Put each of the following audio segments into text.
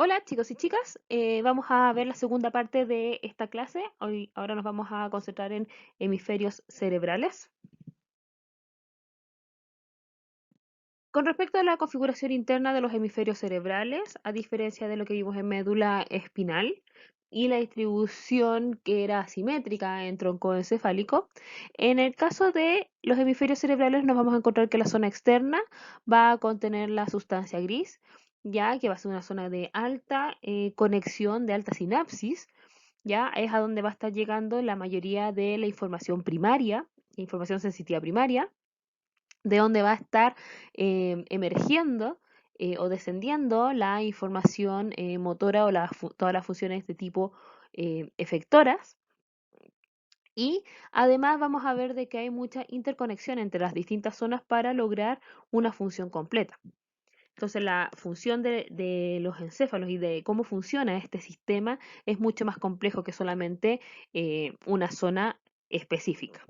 Hola chicos y chicas, vamos a ver la segunda parte de esta clase. Ahora nos vamos a concentrar en hemisferios cerebrales. Con respecto a la configuración interna de los hemisferios cerebrales, a diferencia de lo que vimos en médula espinal y la distribución que era asimétrica en tronco encefálico, en el caso de los hemisferios cerebrales nos vamos a encontrar que la zona externa va a contener la sustancia gris, ya que va a ser una zona de alta conexión, de alta sinapsis, ya es a donde va a estar llegando la mayoría de la información primaria, información sensitiva primaria, de donde va a estar emergiendo o descendiendo la información motora o todas las funciones de tipo efectoras. Y además vamos a ver de que hay mucha interconexión entre las distintas zonas para lograr una función completa. Entonces la función de los encéfalos y de cómo funciona este sistema es mucho más complejo que solamente una zona específica.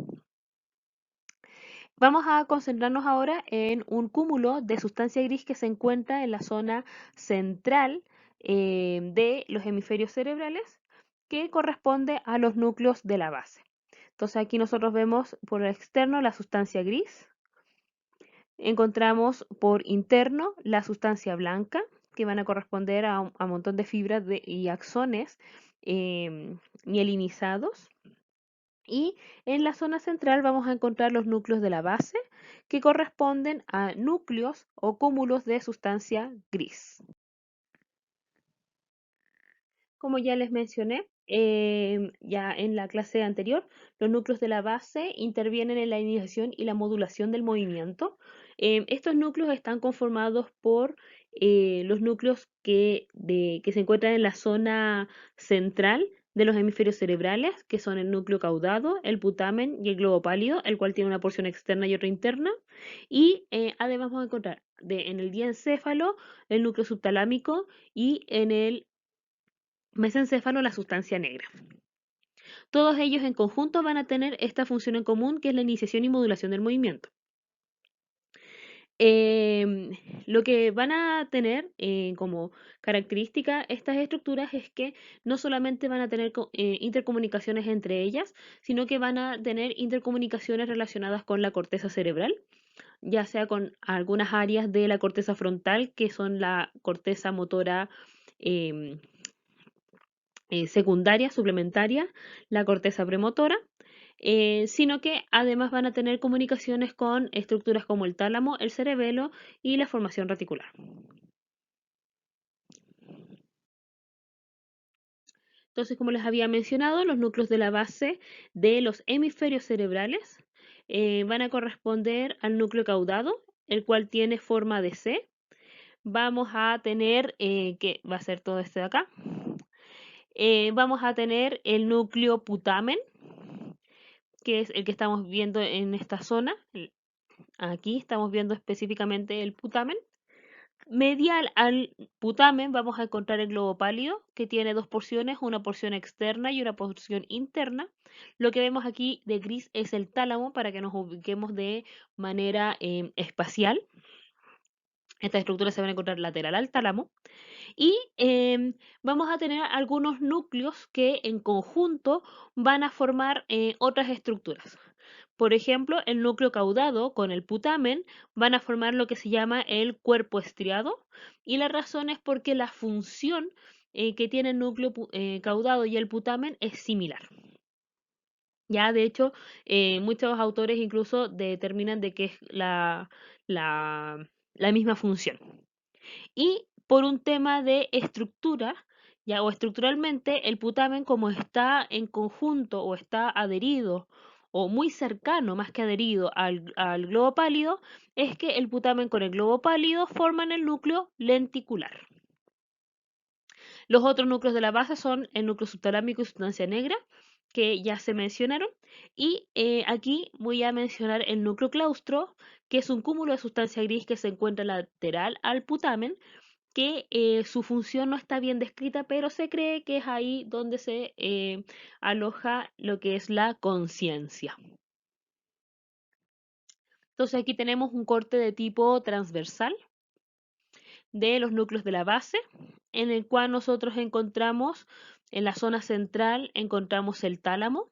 Vamos a concentrarnos ahora en un cúmulo de sustancia gris que se encuentra en la zona central de los hemisferios cerebrales, que corresponde a los núcleos de la base. Entonces aquí nosotros vemos por el externo la sustancia gris, encontramos por interno la sustancia blanca, que van a corresponder a un montón de fibras y axones mielinizados. Y en la zona central vamos a encontrar los núcleos de la base, que corresponden a núcleos o cúmulos de sustancia gris. Como ya les mencioné, ya en la clase anterior, los núcleos de la base intervienen en la iniciación y la modulación del movimiento. Estos núcleos están conformados por los núcleos que se encuentran en la zona central de los hemisferios cerebrales, que son el núcleo caudado, el putamen y el globo pálido, el cual tiene una porción externa y otra interna. Y además vamos a encontrar en el diencéfalo el núcleo subtalámico y en el mesencéfalo la sustancia negra. Todos ellos en conjunto van a tener esta función en común, que es la iniciación y modulación del movimiento. Em, lo que van a tener como característica estas estructuras es que no solamente van a tener intercomunicaciones entre ellas, sino que van a tener intercomunicaciones relacionadas con la corteza cerebral, ya sea con algunas áreas de la corteza frontal, que son la corteza motora em, secundaria, suplementaria, la corteza premotora, sino que además van a tener comunicaciones con estructuras como el tálamo, el cerebelo y la formación reticular. Entonces, como les había mencionado, los núcleos de la base de los hemisferios cerebrales van a corresponder al núcleo caudado, el cual tiene forma de C. Vamos a tener, que va a ser todo este de acá, vamos a tener el núcleo putamen, que es el que estamos viendo en esta zona. Aquí estamos viendo específicamente el putamen. Medial al putamen vamos a encontrar el globo pálido, que tiene dos porciones, una porción externa y una porción interna. Lo que vemos aquí de gris es el tálamo, para que nos ubiquemos de manera espacial. Estas estructuras se van a encontrar lateral al tálamo. Y vamos a tener algunos núcleos que en conjunto van a formar otras estructuras. Por ejemplo, el núcleo caudado con el putamen van a formar lo que se llama el cuerpo estriado, y la razón es porque la función que tiene el núcleo caudado y el putamen es similar. Ya, de hecho, muchos autores incluso determinan de que es la misma función. Y por un tema de estructura, ya, o estructuralmente, el putamen, como está en conjunto o está adherido o muy cercano, más que adherido al globo pálido, es que el putamen con el globo pálido forman el núcleo lenticular. Los otros núcleos de la base son el núcleo subtalámico y sustancia negra, que ya se mencionaron. Y aquí voy a mencionar el núcleo claustro, que es un cúmulo de sustancia gris que se encuentra lateral al putamen, que su función no está bien descrita, pero se cree que es ahí donde se aloja lo que es la conciencia. Entonces aquí tenemos un corte de tipo transversal. de los núcleos de la base, en el cual nosotros encontramos, en la zona central, encontramos el tálamo.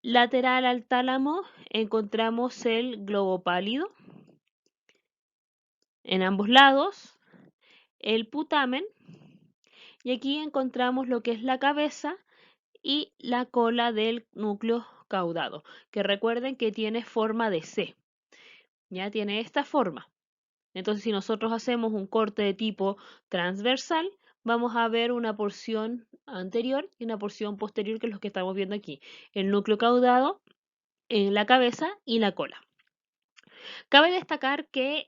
Lateral al tálamo encontramos el globo pálido. En ambos lados, el putamen. Y aquí encontramos lo que es la cabeza y la cola del núcleo caudado, que recuerden que tiene forma de C. Ya tiene esta forma. Entonces, si nosotros hacemos un corte de tipo transversal, vamos a ver una porción anterior y una porción posterior, que es lo que estamos viendo aquí. El núcleo caudado, en la cabeza y la cola. Cabe destacar que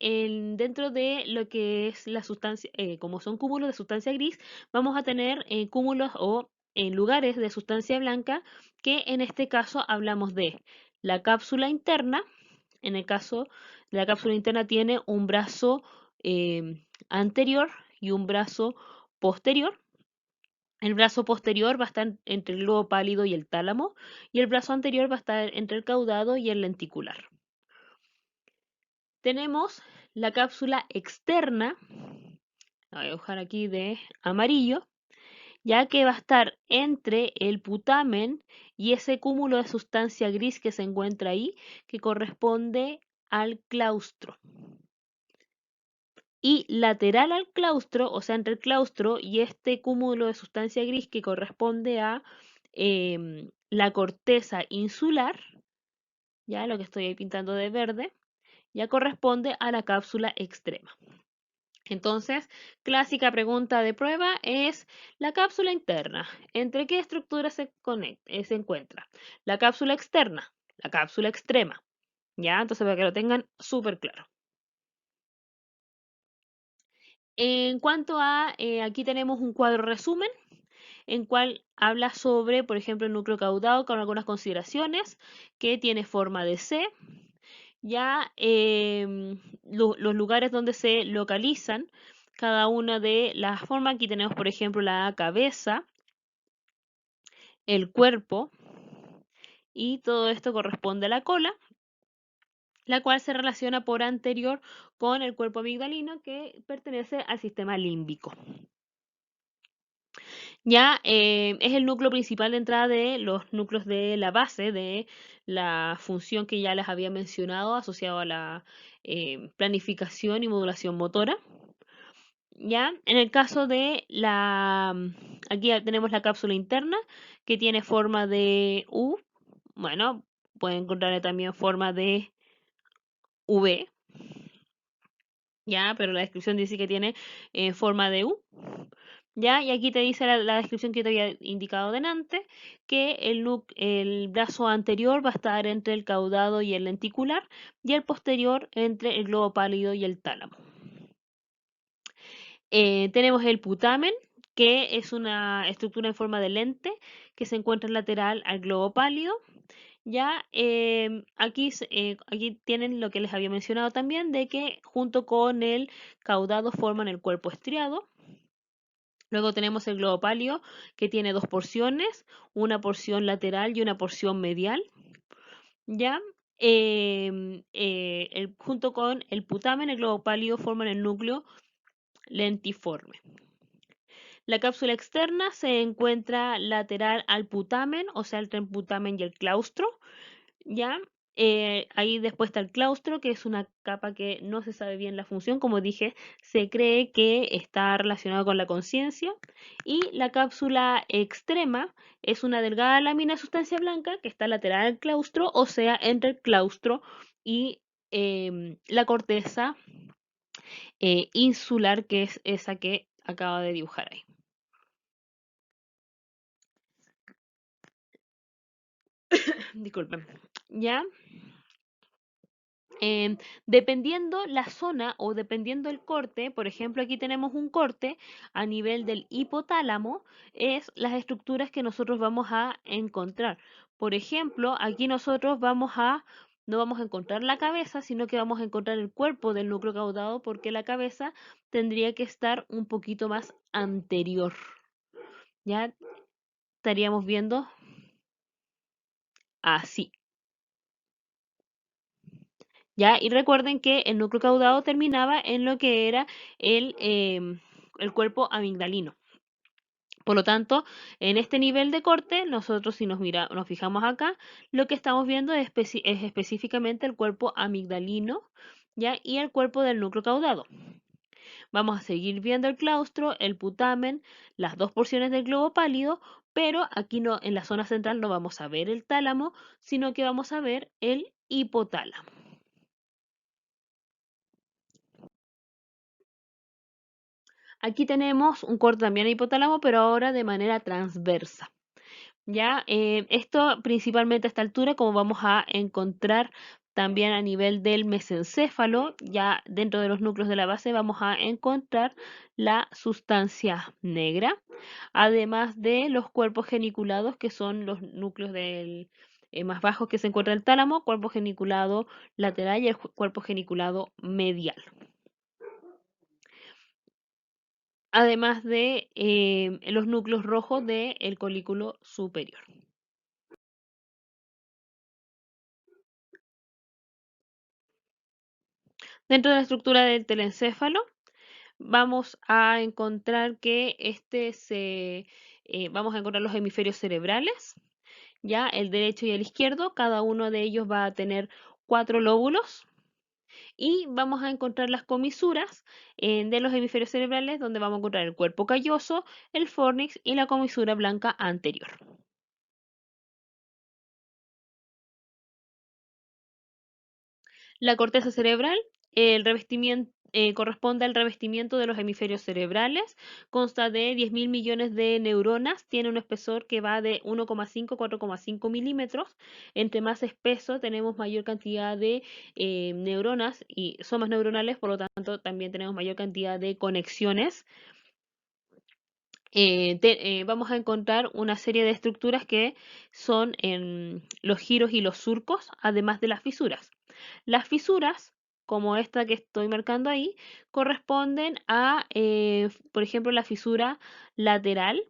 dentro de lo que es la sustancia, como son cúmulos de sustancia gris, vamos a tener cúmulos o lugares de sustancia blanca, que en este caso hablamos de la cápsula interna. En el caso de la cápsula interna tiene un brazo anterior y un brazo posterior. El brazo posterior va a estar entre el globo pálido y el tálamo, y el brazo anterior va a estar entre el caudado y el lenticular. Tenemos la cápsula externa, la voy a dibujar aquí de amarillo, ya que va a estar entre el putamen y ese cúmulo de sustancia gris que se encuentra ahí, que corresponde al claustro. Y lateral al claustro, o sea, entre el claustro y este cúmulo de sustancia gris que corresponde a la corteza insular, ya lo que estoy ahí pintando de verde, ya corresponde a la cápsula extrema. Entonces, clásica pregunta de prueba es la cápsula interna. ¿Entre qué estructuras se encuentra? La cápsula externa, la cápsula extrema. ¿Ya? Entonces, para que lo tengan súper claro. En cuanto a, aquí tenemos un cuadro resumen, en cual habla sobre, por ejemplo, el núcleo caudado con algunas consideraciones, que tiene forma de C. Ya los lugares donde se localizan cada una de las formas. Aquí tenemos, por ejemplo, la cabeza, el cuerpo, y todo esto corresponde a la cola, la cual se relaciona por anterior con el cuerpo amigdalino, que pertenece al sistema límbico. Ya es el núcleo principal de entrada de los núcleos de la base de la función que ya les había mencionado, asociado a la planificación y modulación motora. Ya, en el caso de aquí ya tenemos la cápsula interna, que tiene forma de U. Bueno, pueden encontrarle también forma de V, ya, pero la descripción dice que tiene forma de U. Ya, y aquí te dice la descripción que te había indicado delante, que el brazo anterior va a estar entre el caudado y el lenticular, y el posterior entre el globo pálido y el tálamo. Tenemos el putamen, que es una estructura en forma de lente que se encuentra lateral al globo pálido. Ya aquí tienen lo que les había mencionado también, de que junto con el caudado forman el cuerpo estriado. Luego tenemos el globo pálido, que tiene dos porciones, una porción lateral y una porción medial. Ya junto con el putamen, el globo pálido forman el núcleo lentiforme. La cápsula externa se encuentra lateral al putamen, o sea, entre el putamen y el claustro. ¿Ya? Ahí después está el claustro, que es una capa que no se sabe bien la función. Como dije, se cree que está relacionado con la conciencia. Y la cápsula extrema es una delgada lámina de sustancia blanca que está lateral al claustro, o sea, entre el claustro y la corteza insular, que es esa que acaba de dibujar ahí. Disculpen. ¿Ya? Dependiendo la zona o dependiendo el corte, por ejemplo, aquí tenemos un corte a nivel del hipotálamo, es las estructuras que nosotros vamos a encontrar. Por ejemplo, aquí nosotros no vamos a encontrar la cabeza, sino que vamos a encontrar el cuerpo del núcleo caudado, porque la cabeza tendría que estar un poquito más anterior. Ya estaríamos viendo así. ¿Ya? Y recuerden que el núcleo caudado terminaba en lo que era el cuerpo amigdalino. Por lo tanto, en este nivel de corte, nosotros si nos fijamos acá, lo que estamos viendo es específicamente el cuerpo amigdalino, ¿ya? Y el cuerpo del núcleo caudado. Vamos a seguir viendo el claustro, el putamen, las dos porciones del globo pálido, pero aquí no, en la zona central no vamos a ver el tálamo, sino que vamos a ver el hipotálamo. Aquí tenemos un corte también al hipotálamo, pero ahora de manera transversa. ¿Ya? Esto principalmente a esta altura, como vamos a encontrar también a nivel del mesencéfalo, ya dentro de los núcleos de la base vamos a encontrar la sustancia negra, además de los cuerpos geniculados, que son los núcleos del, más bajos que se encuentra el tálamo, cuerpo geniculado lateral y el cuerpo geniculado medial. Además de los núcleos rojos del colículo superior. Dentro de la estructura del telencéfalo vamos a encontrar que vamos a encontrar los hemisferios cerebrales, ya el derecho y el izquierdo, cada uno de ellos va a tener 4 lóbulos y vamos a encontrar las comisuras de los hemisferios cerebrales donde vamos a encontrar el cuerpo calloso, el fornix y la comisura blanca anterior. La corteza cerebral, el revestimiento, corresponde al revestimiento de los hemisferios cerebrales, consta de 10.000 millones de neuronas, tiene un espesor que va de 1,5 a 4,5 milímetros. Entre más espeso tenemos mayor cantidad de neuronas y somas neuronales, por lo tanto también tenemos mayor cantidad de conexiones. Vamos a encontrar una serie de estructuras que son los giros y los surcos, además de las fisuras. Las fisuras, como esta que estoy marcando ahí, corresponden a, por ejemplo, la fisura lateral,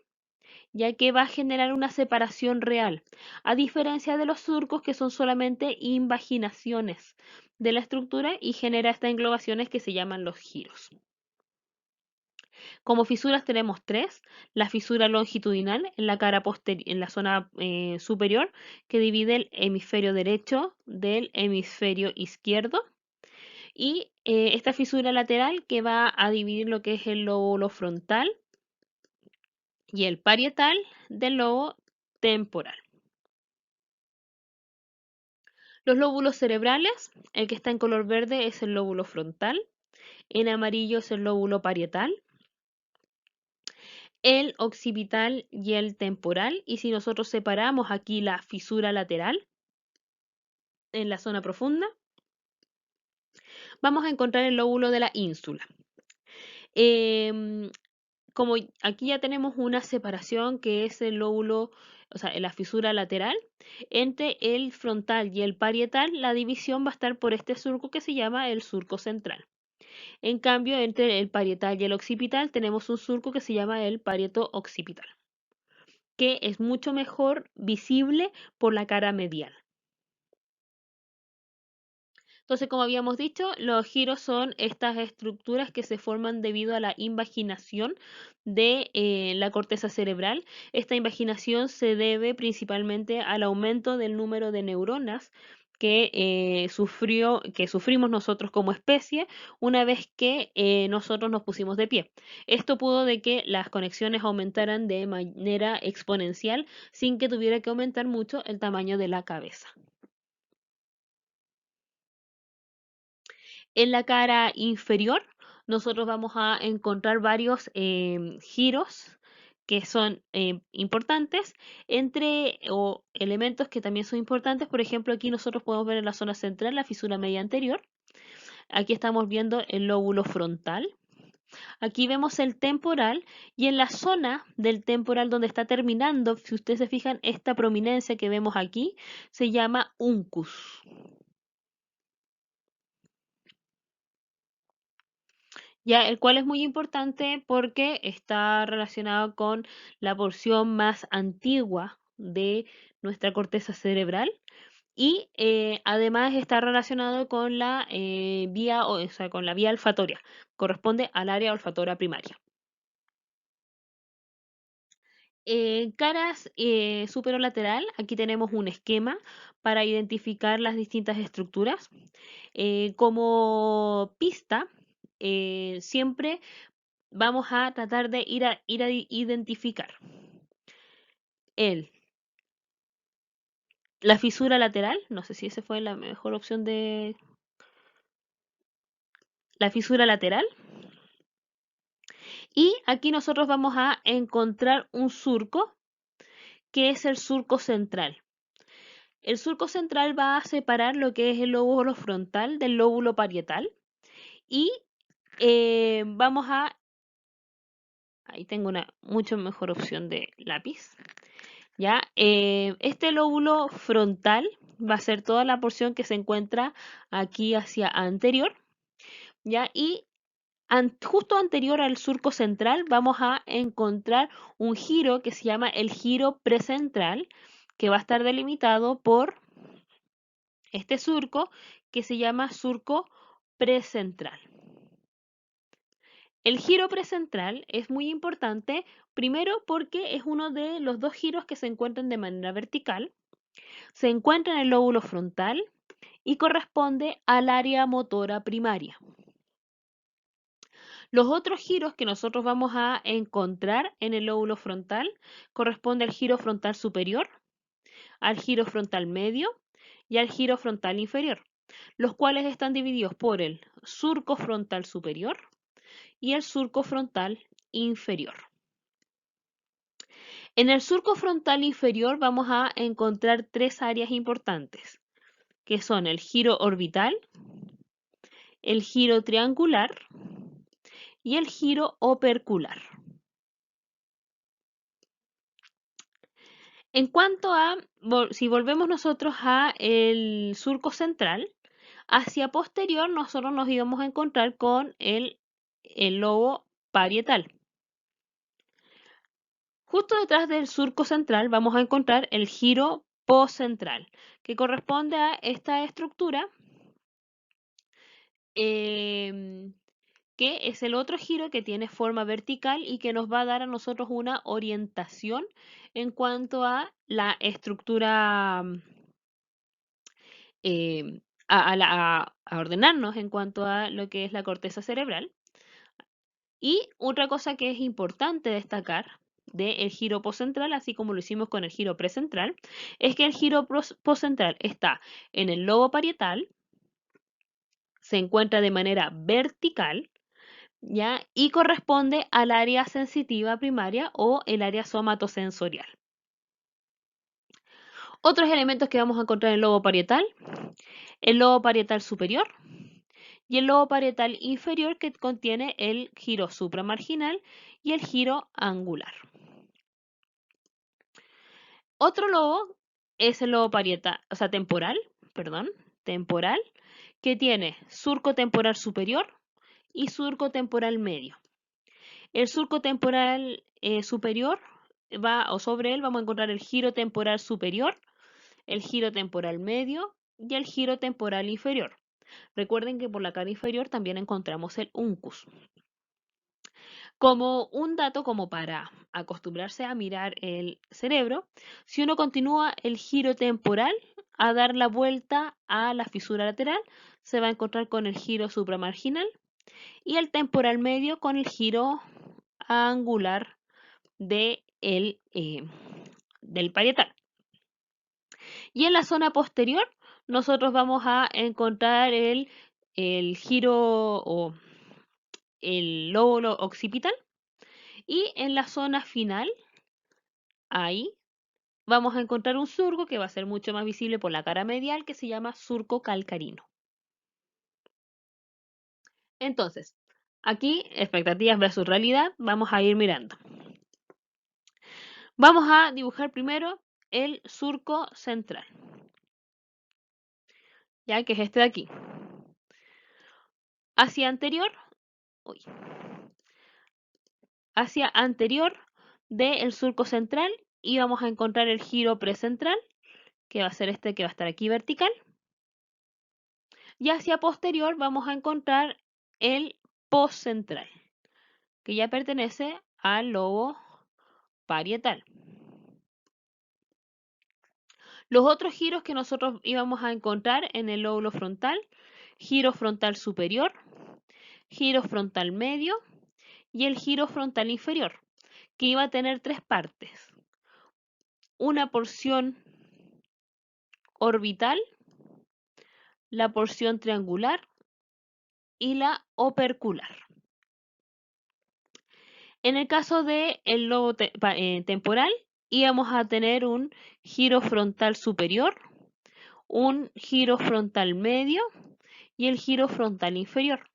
ya que va a generar una separación real, a diferencia de los surcos que son solamente invaginaciones de la estructura y genera estas englobaciones que se llaman los giros. Como fisuras tenemos tres: la fisura longitudinal en la cara en la zona superior, que divide el hemisferio derecho del hemisferio izquierdo, y esta fisura lateral que va a dividir lo que es el lóbulo frontal y el parietal del lobo temporal. Los lóbulos cerebrales, el que está en color verde es el lóbulo frontal, en amarillo es el lóbulo parietal, el occipital y el temporal, y si nosotros separamos aquí la fisura lateral en la zona profunda, vamos a encontrar el lóbulo de la ínsula. Em, Como aquí ya tenemos una separación que es el lóbulo, o sea, la fisura lateral, entre el frontal y el parietal, la división va a estar por este surco que se llama el surco central. En cambio, entre el parietal y el occipital tenemos un surco que se llama el parieto occipital, que es mucho mejor visible por la cara medial. Entonces, como habíamos dicho, los giros son estas estructuras que se forman debido a la invaginación de la corteza cerebral. Esta invaginación se debe principalmente al aumento del número de neuronas que sufrimos nosotros como especie una vez que nosotros nos pusimos de pie. Esto pudo de que las conexiones aumentaran de manera exponencial sin que tuviera que aumentar mucho el tamaño de la cabeza. En la cara inferior, nosotros vamos a encontrar varios giros que son importantes, o elementos que también son importantes. Por ejemplo, aquí nosotros podemos ver en la zona central la fisura media anterior. Aquí estamos viendo el lóbulo frontal. Aquí vemos el temporal, y en la zona del temporal donde está terminando, si ustedes se fijan, esta prominencia que vemos aquí se llama uncus. Ya, el cual es muy importante porque está relacionado con la porción más antigua de nuestra corteza cerebral, y además está relacionado con la vía, o sea, con la vía olfatoria. Corresponde al área olfatoria primaria. Caras superolateral, aquí tenemos un esquema para identificar las distintas estructuras. Como pista, siempre vamos a tratar de ir a identificar el, la fisura lateral, no sé si esa fue la mejor opción de la fisura lateral. Y aquí nosotros vamos a encontrar un surco, que es el surco central. El surco central va a separar lo que es el lóbulo frontal del lóbulo parietal. Y vamos a... Ahí tengo una mucho mejor opción de lápiz. ¿Ya? Este lóbulo frontal va a ser toda la porción que se encuentra aquí hacia anterior. ¿Ya? Y justo anterior al surco central vamos a encontrar un giro que se llama el giro precentral, que va a estar delimitado por este surco que se llama surco precentral. El giro precentral es muy importante, primero porque es uno de los dos giros que se encuentran de manera vertical, se encuentra en el lóbulo frontal y corresponde al área motora primaria. Los otros giros que nosotros vamos a encontrar en el lóbulo frontal corresponde al giro frontal superior, al giro frontal medio y al giro frontal inferior, los cuales están divididos por el surco frontal superior y el surco frontal inferior. En el surco frontal inferior vamos a encontrar tres áreas importantes, que son el giro orbital, el giro triangular y el giro opercular. En cuanto a, si volvemos nosotros a el surco central, hacia posterior nosotros nos íbamos a encontrar con el lobo parietal. Justo detrás del surco central vamos a encontrar el giro poscentral, que corresponde a esta estructura, que es el otro giro que tiene forma vertical y que nos va a dar a nosotros una orientación en cuanto a la estructura, a ordenarnos en cuanto a lo que es la corteza cerebral. Y otra cosa que es importante destacar del giro poscentral, así como lo hicimos con el giro precentral, es que el giro poscentral está en el lobo parietal, se encuentra de manera vertical, ¿ya? Y corresponde al área sensitiva primaria o el área somatosensorial. Otros elementos que vamos a encontrar en el lobo parietal superior y el lobo parietal inferior, que contiene el giro supramarginal y el giro angular. Otro lobo es el lobo parietal, o sea, temporal, que tiene surco temporal superior y surco temporal medio. El surco temporal superior o sobre él vamos a encontrar el giro temporal superior, el giro temporal medio y el giro temporal inferior. Recuerden que por la cara inferior también encontramos el uncus. Como un dato como para acostumbrarse a mirar el cerebro, si uno continúa el giro temporal a dar la vuelta a la fisura lateral, se va a encontrar con el giro supramarginal y el temporal medio con el giro angular del parietal. Y en la zona posterior nosotros vamos a encontrar el giro o el lóbulo occipital, y en la zona final, ahí, vamos a encontrar un surco que va a ser mucho más visible por la cara medial, que se llama surco calcarino. Entonces, aquí, expectativas versus realidad, vamos a ir mirando. Vamos a dibujar primero el surco central, ya que es este de aquí. Hacia anterior, hacia anterior del surco central, y vamos a encontrar el giro precentral, que va a ser este que va a estar aquí vertical. Y hacia posterior vamos a encontrar el postcentral, que ya pertenece al lobo parietal. Los otros giros que nosotros íbamos a encontrar en el lóbulo frontal: giro frontal superior, giro frontal medio y el giro frontal inferior, que iba a tener tres partes: una porción orbital, la porción triangular y la opercular. En el caso del lobo temporal, íbamos a tener un giro frontal superior, un giro frontal medio y el giro frontal inferior.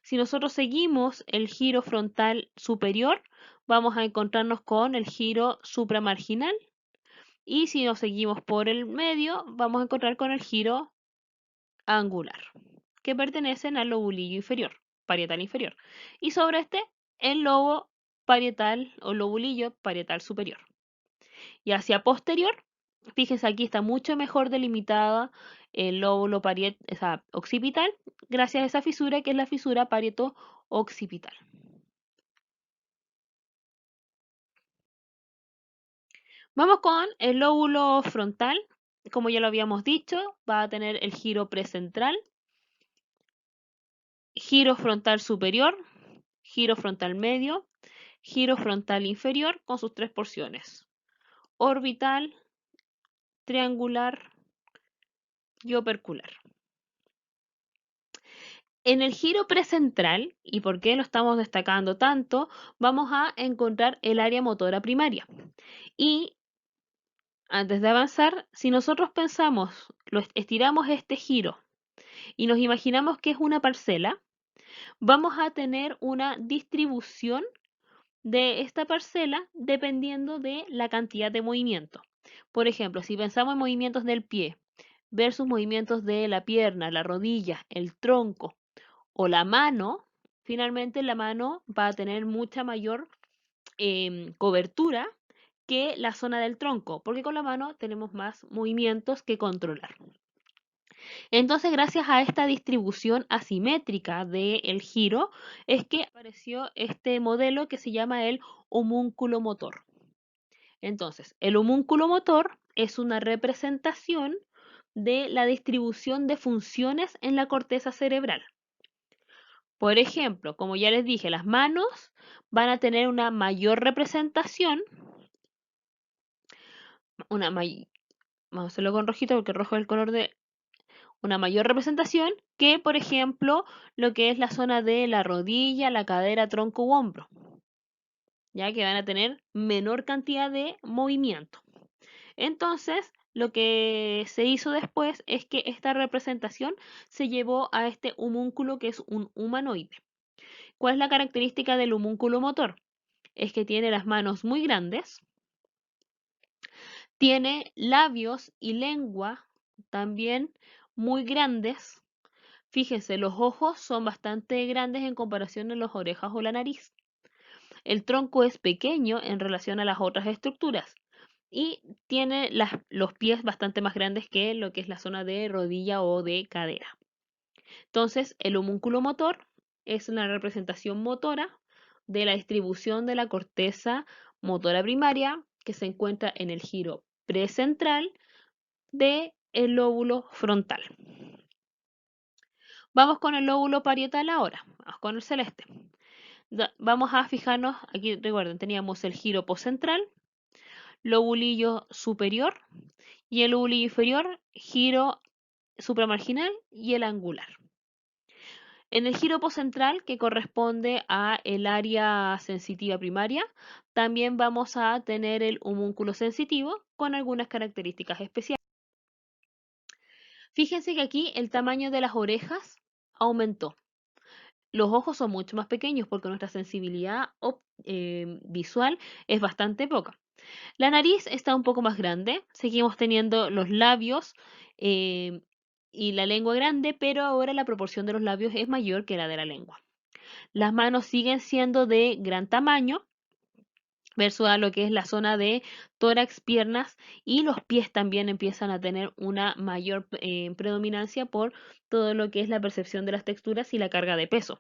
Si nosotros seguimos el giro frontal superior, vamos a encontrarnos con el giro supramarginal, y si nos seguimos por el medio, vamos a encontrar con el giro angular, que pertenecen al lobulillo inferior, parietal inferior, y sobre este el lobo parietal o lobulillo parietal superior. Y hacia posterior, fíjense, aquí está mucho mejor delimitada el lóbulo occipital, gracias a esa fisura que es la fisura parieto-occipital. Vamos con el lóbulo frontal. Como ya lo habíamos dicho, va a tener el giro precentral, giro frontal superior, giro frontal medio, giro frontal inferior con sus tres porciones: orbital, triangular y opercular. En el giro precentral, ¿y por qué lo estamos destacando tanto?, vamos a encontrar el área motora primaria. Y antes de avanzar, si nosotros pensamos, estiramos este giro y nos imaginamos que es una parcela, vamos a tener una distribución de esta parcela dependiendo de la cantidad de movimiento. Por ejemplo, si pensamos en movimientos del pie versus movimientos de la pierna, la rodilla, el tronco o la mano, finalmente la mano va a tener mucha mayor cobertura que la zona del tronco, porque con la mano tenemos más movimientos que controlar. Entonces, gracias a esta distribución asimétrica del giro, es que apareció este modelo que se llama el homúnculo motor. Entonces, el homúnculo motor es una representación de la distribución de funciones en la corteza cerebral. Por ejemplo, como ya les dije, las manos van a tener una mayor representación, vamos a hacerlo con rojito porque rojo es el color de una mayor representación que, por ejemplo, lo que es la zona de la rodilla, la cadera, tronco u hombro, ya que van a tener menor cantidad de movimiento. Entonces, lo que se hizo después es que esta representación se llevó a este homúnculo, que es un humanoide. ¿Cuál es la característica del homúnculo motor? Es que tiene las manos muy grandes, tiene labios y lengua también muy grandes. Fíjense, los ojos son bastante grandes en comparación a las orejas o la nariz. El tronco es pequeño en relación a las otras estructuras y tiene los pies bastante más grandes que lo que es la zona de rodilla o de cadera. Entonces, el homúnculo motor es una representación motora de la distribución de la corteza motora primaria que se encuentra en el giro precentral del lóbulo frontal. Vamos con el lóbulo parietal ahora, vamos con el celeste. Vamos a fijarnos, aquí recuerden, teníamos el giro postcentral, lobulillo superior y el lobulillo inferior, giro supramarginal y el angular. En el giro postcentral, que corresponde a el área sensitiva primaria, también vamos a tener el homúnculo sensitivo con algunas características especiales. Fíjense que aquí el tamaño de las orejas aumentó. Los ojos son mucho más pequeños porque nuestra sensibilidad visual es bastante poca. La nariz está un poco más grande, seguimos teniendo los labios y la lengua grande, pero ahora la proporción de los labios es mayor que la de la lengua. Las manos siguen siendo de gran tamaño, versus a lo que es la zona de tórax, piernas, y los pies también empiezan a tener una mayor predominancia por todo lo que es la percepción de las texturas y la carga de peso.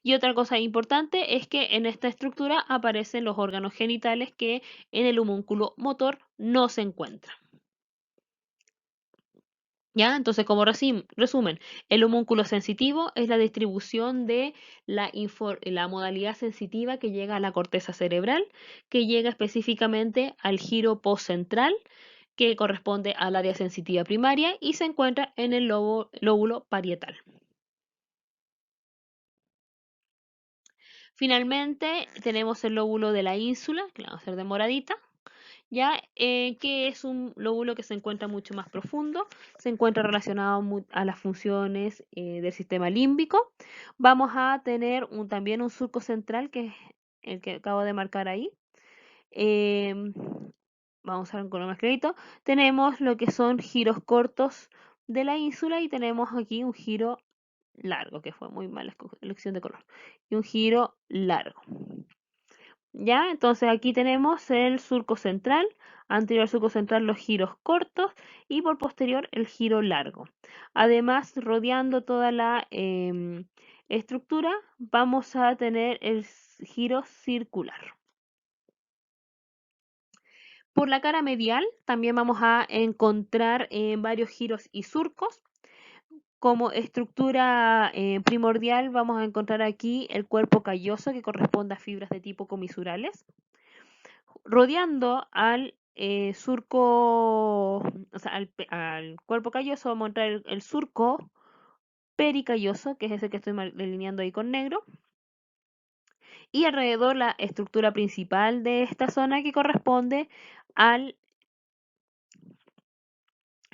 Y otra cosa importante es que en esta estructura aparecen los órganos genitales que en el homúnculo motor no se encuentran. ¿Ya? Entonces, como resumen, el homúnculo sensitivo es la distribución de la modalidad sensitiva que llega a la corteza cerebral, que llega específicamente al giro postcentral, que corresponde al área sensitiva primaria y se encuentra en el lóbulo parietal. Finalmente, tenemos el lóbulo de la ínsula, que la vamos a hacer de moradita, ya que es un lóbulo que se encuentra mucho más profundo, se encuentra relacionado a las funciones del sistema límbico. Vamos a tener también un surco central, que es el que acabo de marcar ahí. Em, Vamos a ver un color más clarito. Tenemos lo que son giros cortos de la ínsula y tenemos aquí un giro largo, que fue muy mala elección de color, y un giro largo. ¿Ya? Entonces aquí tenemos el surco central, anterior al surco central los giros cortos y por posterior el giro largo. Además, rodeando toda la estructura, vamos a tener el giro circular. Por la cara medial también vamos a encontrar varios giros y surcos. Como estructura primordial vamos a encontrar aquí el cuerpo calloso, que corresponde a fibras de tipo comisurales. Rodeando al surco, o sea, al cuerpo calloso vamos a encontrar el surco pericalloso, que es ese que estoy delineando ahí con negro. Y alrededor la estructura principal de esta zona, que corresponde al,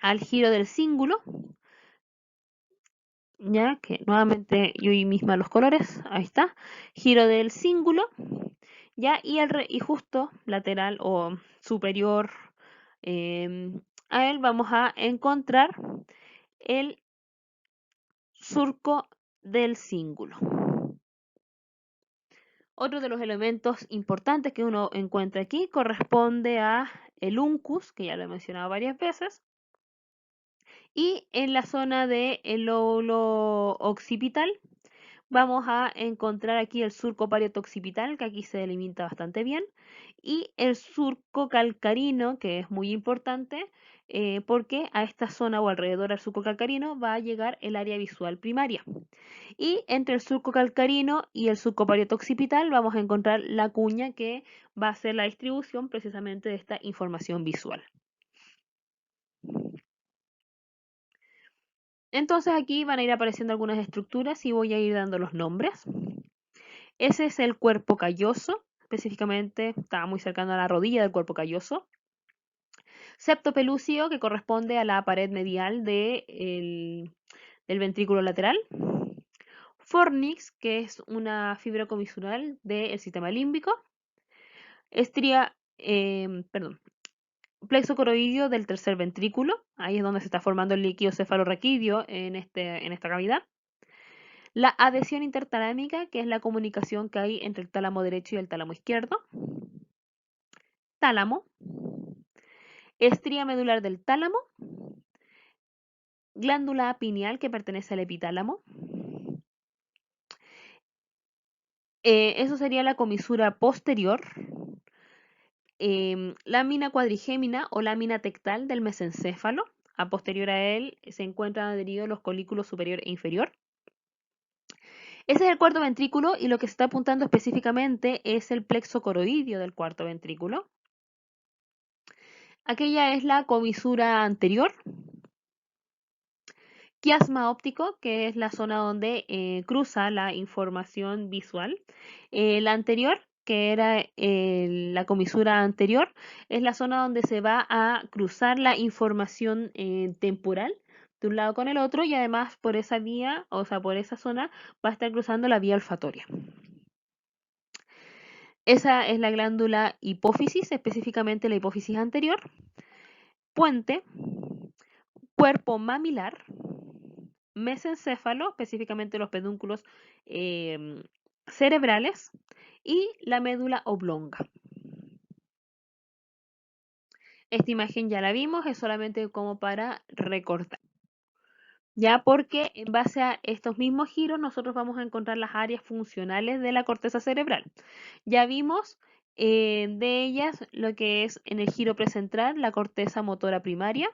al giro del cíngulo, ya que nuevamente yo y misma los colores, ahí está, giro del cíngulo, ya, y justo lateral o superior a él vamos a encontrar el surco del cíngulo. Otro de los elementos importantes que uno encuentra aquí corresponde a el uncus, que ya lo he mencionado varias veces, y en la zona del lóbulo occipital vamos a encontrar aquí el surco parieto-occipital, que aquí se delimita bastante bien, y el surco calcarino, que es muy importante porque a esta zona o alrededor del surco calcarino va a llegar el área visual primaria. Y entre el surco calcarino y el surco parieto-occipital vamos a encontrar la cuña, que va a ser la distribución precisamente de esta información visual. Entonces aquí van a ir apareciendo algunas estructuras y voy a ir dando los nombres. Ese es el cuerpo calloso, específicamente está muy cercano a la rodilla del cuerpo calloso. Septo pelúcido, que corresponde a la pared medial del ventrículo lateral. Fornix, que es una fibra comisural del sistema límbico. Estría, perdón, plexo coroidio del tercer ventrículo, ahí es donde se está formando el líquido cefalorraquídeo en esta cavidad. La adhesión intertalámica, que es la comunicación que hay entre el tálamo derecho y el tálamo izquierdo. Tálamo. Estría medular del tálamo. Glándula pineal, que pertenece al epitálamo. Eso sería la comisura posterior. Lámina cuadrigémina o lámina tectal del mesencéfalo. A posterior a él se encuentran adheridos los colículos superior e inferior. Ese es el cuarto ventrículo y lo que se está apuntando específicamente es el plexo coroidio del cuarto ventrículo. Aquella es la comisura anterior. Quiasma óptico, que es la zona donde cruza la información visual. La anterior, que era la comisura anterior, es la zona donde se va a cruzar la información temporal de un lado con el otro, y además por esa vía, o sea, por esa zona va a estar cruzando la vía olfatoria. Esa es la glándula hipófisis, específicamente la hipófisis anterior. Puente, cuerpo mamilar, mesencéfalo, específicamente los pedúnculos cerebrales, y la médula oblonga. Esta imagen ya la vimos, es solamente como para recordar. Ya porque en base a estos mismos giros nosotros vamos a encontrar las áreas funcionales de la corteza cerebral. Ya vimos de ellas lo que es en el giro precentral la corteza motora primaria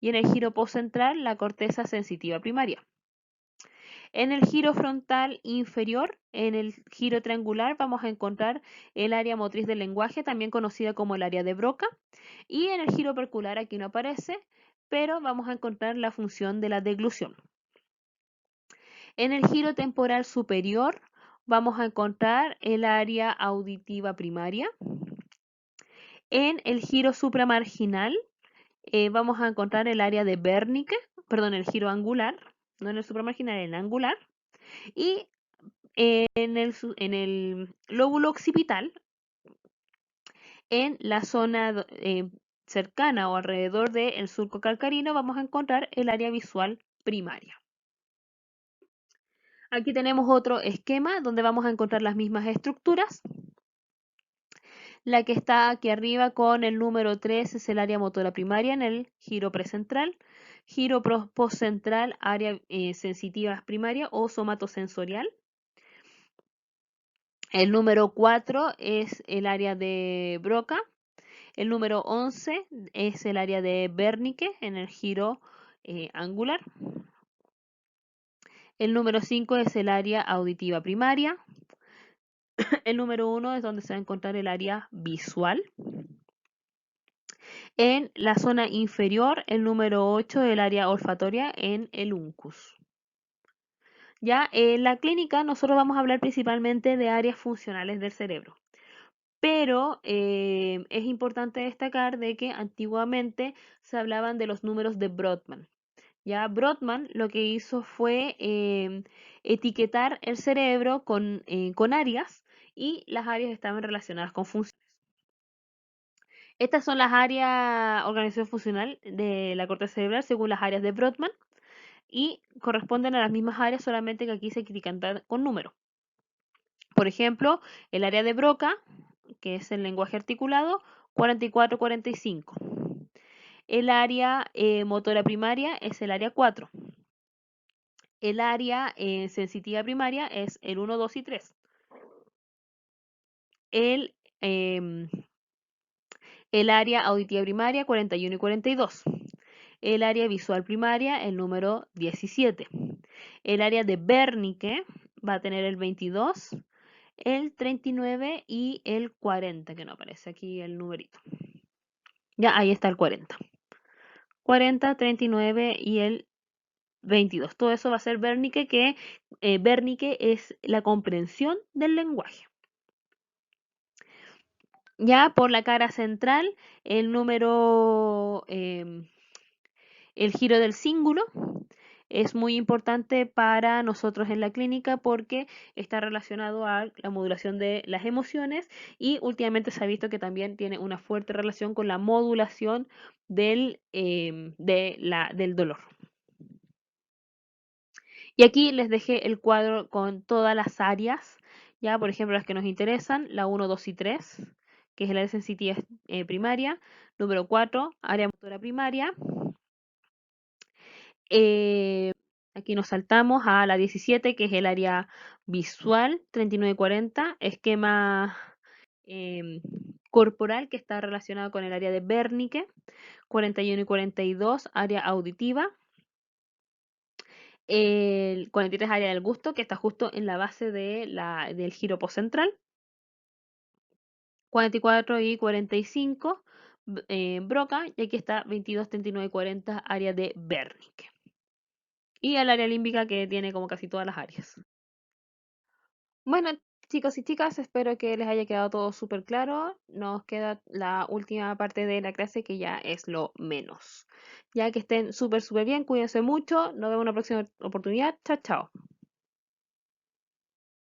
y en el giro postcentral la corteza sensitiva primaria. En el giro frontal inferior, en el giro triangular, vamos a encontrar el área motriz del lenguaje, también conocida como el área de Broca. Y en el giro percular aquí no aparece, pero vamos a encontrar la función de la deglución. En el giro temporal superior vamos a encontrar el área auditiva primaria. En el giro supramarginal vamos a encontrar el área de Wernicke, perdón, el giro angular, no en el supramarginal, en el angular. Y en el lóbulo occipital, en la zona cercana o alrededor del surco calcarino, vamos a encontrar el área visual primaria. Aquí tenemos otro esquema donde vamos a encontrar las mismas estructuras. La que está aquí arriba con el número 3 es el área motora primaria en el giro precentral. Giro postcentral, área sensitiva primaria o somatosensorial. El número 4 es el área de Broca. El número 11 es el área de Wernicke en el giro angular. El número 5 es el área auditiva primaria. El número 1 es donde se va a encontrar el área visual. En la zona inferior, el número 8, el área olfatoria en el uncus. Ya en la clínica nosotros vamos a hablar principalmente de áreas funcionales del cerebro. Pero es importante destacar de que antiguamente se hablaban de los números de Brodmann. Ya Brodmann lo que hizo fue etiquetar el cerebro con áreas y las áreas estaban relacionadas con funciones. Estas son las áreas organización funcional de la corteza cerebral según las áreas de Brodmann y corresponden a las mismas áreas, solamente que aquí se etiquetan con números. Por ejemplo, el área de Broca, que es el lenguaje articulado, 44-45. El área motora primaria es el área 4. El área sensitiva primaria es el 1, 2 y 3. El, eh, el área auditiva primaria 41 y 42. El área visual primaria el número 17. El área de Wernicke va a tener el 22, el 39 y el 40, que no aparece aquí el numerito. Ya, ahí está el 40. 40, 39 y el 22. Todo eso va a ser Wernicke, que Wernicke es la comprensión del lenguaje. Ya por la cara central, el número, el giro del cíngulo es muy importante para nosotros en la clínica porque está relacionado a la modulación de las emociones y últimamente se ha visto que también tiene una fuerte relación con la modulación del dolor. Y aquí les dejé el cuadro con todas las áreas, ya por ejemplo las que nos interesan, la 1, 2 y 3, que es el área sensitiva primaria, número 4, área motora primaria. Aquí nos saltamos a la 17, que es el área visual, 39 y 40, esquema corporal que está relacionado con el área de Wernicke, 41 y 42, área auditiva. El 43 área del gusto, que está justo en la base del giro postcentral. 44 y 45, Broca, y aquí está 22, 39 y 40, área de Wernicke. Y el área límbica que tiene como casi todas las áreas. Bueno, chicos y chicas, espero que les haya quedado todo súper claro. Nos queda la última parte de la clase que ya es lo menos. Ya que estén súper bien, cuídense mucho. Nos vemos en una próxima oportunidad. Chao, chao.